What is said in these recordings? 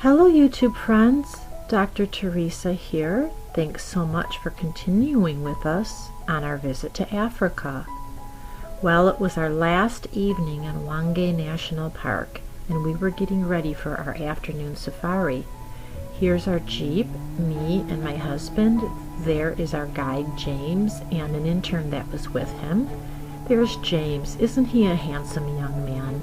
Hello YouTube friends, Dr. Teresa here. Thanks so much for continuing with us on our visit to Africa. Well, it was our last evening in Hwange National Park and we were getting ready for our afternoon safari. Here's our Jeep, me and my husband. There is our guide James and an intern that was with him. There's James. Isn't he a handsome young man?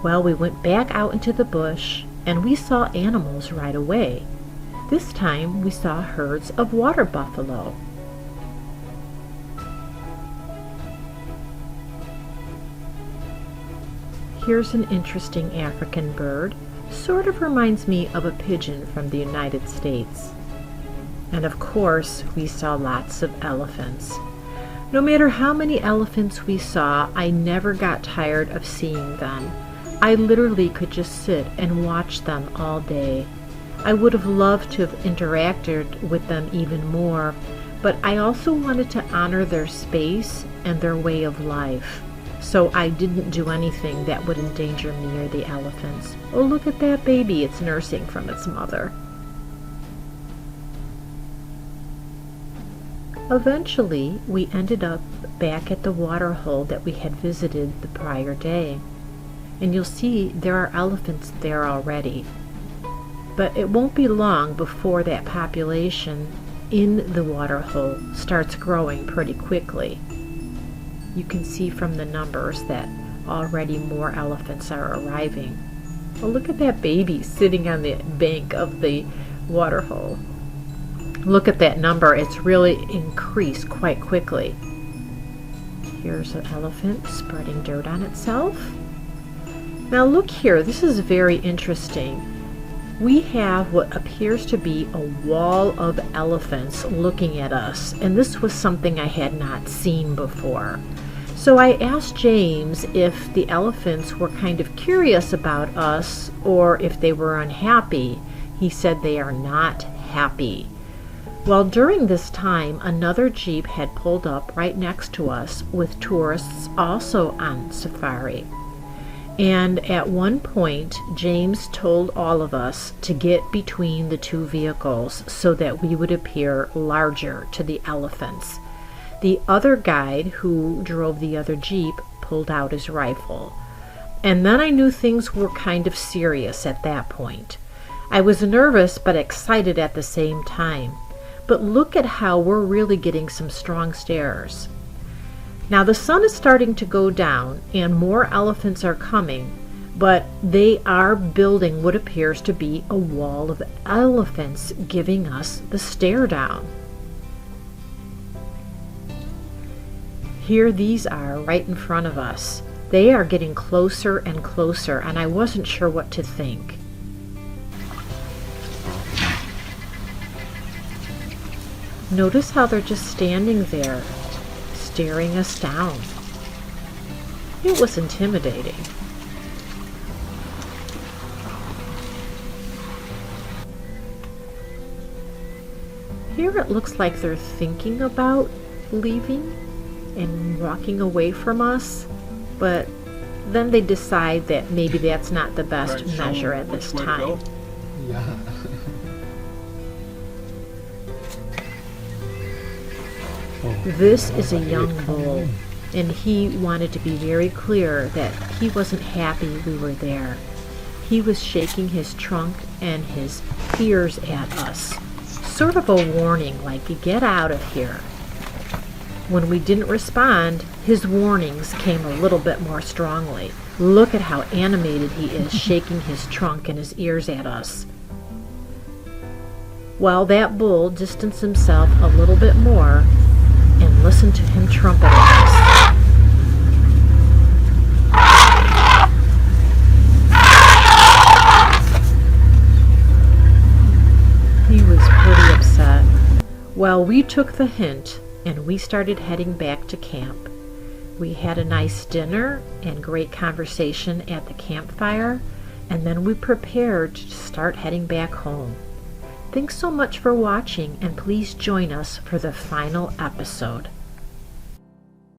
Well, we went back out into the bush and we saw animals right away. This time we saw herds of water buffalo. Here's an interesting African bird. Sort of reminds me of a pigeon from the United States. And of course, we saw lots of elephants. No matter how many elephants we saw, I never got tired of seeing them. I literally could just sit and watch them all day. I would have loved to have interacted with them even more, but I also wanted to honor their space and their way of life. So I didn't do anything that would endanger me or the elephants. Oh, look at that baby. It's nursing from its mother. Eventually, we ended up back at the water hole that we had visited the prior day. And you'll see there are elephants there already. But it won't be long before that population in the water hole starts growing pretty quickly. You can see from the numbers that already more elephants are arriving. Oh, look at that baby sitting on the bank of the water hole. Look at that number. It's really increased quite quickly. Here's an elephant spreading dirt on itself. Now look here, this is very interesting. We have what appears to be a wall of elephants looking at us, and this was something I had not seen before. So I asked James if the elephants were kind of curious about us or if they were unhappy. He said they are not happy. Well, during this time, another Jeep had pulled up right next to us with tourists also on safari. And at one point, James told all of us to get between the two vehicles so that we would appear larger to the elephants. The other guide who drove the other Jeep pulled out his rifle. And then I knew things were kind of serious at that point. I was nervous but excited at the same time. But look at how we're really getting some strong stares. Now the sun is starting to go down and more elephants are coming, but they are building what appears to be a wall of elephants giving us the stare down. Here these are right in front of us. They are getting closer and closer and I wasn't sure what to think. Notice how they're just standing there, staring us down. It was intimidating. Here it looks like they're thinking about leaving and walking away from us, but then they decide that maybe that's not the best measure at this time. Yeah. This is a young bull, and he wanted to be very clear that he wasn't happy we were there. He was shaking his trunk and his ears at us, sort of a warning, like, get out of here. When we didn't respond, his warnings came a little bit more strongly. Look at how animated he is, shaking his trunk and his ears at us. Well, that bull distanced himself a little bit more, and listen to him trumpet at us. He was pretty upset. Well, we took the hint and we started heading back to camp. We had a nice dinner and great conversation at the campfire, and then we prepared to start heading back home. Thanks so much for watching, and please join us for the final episode.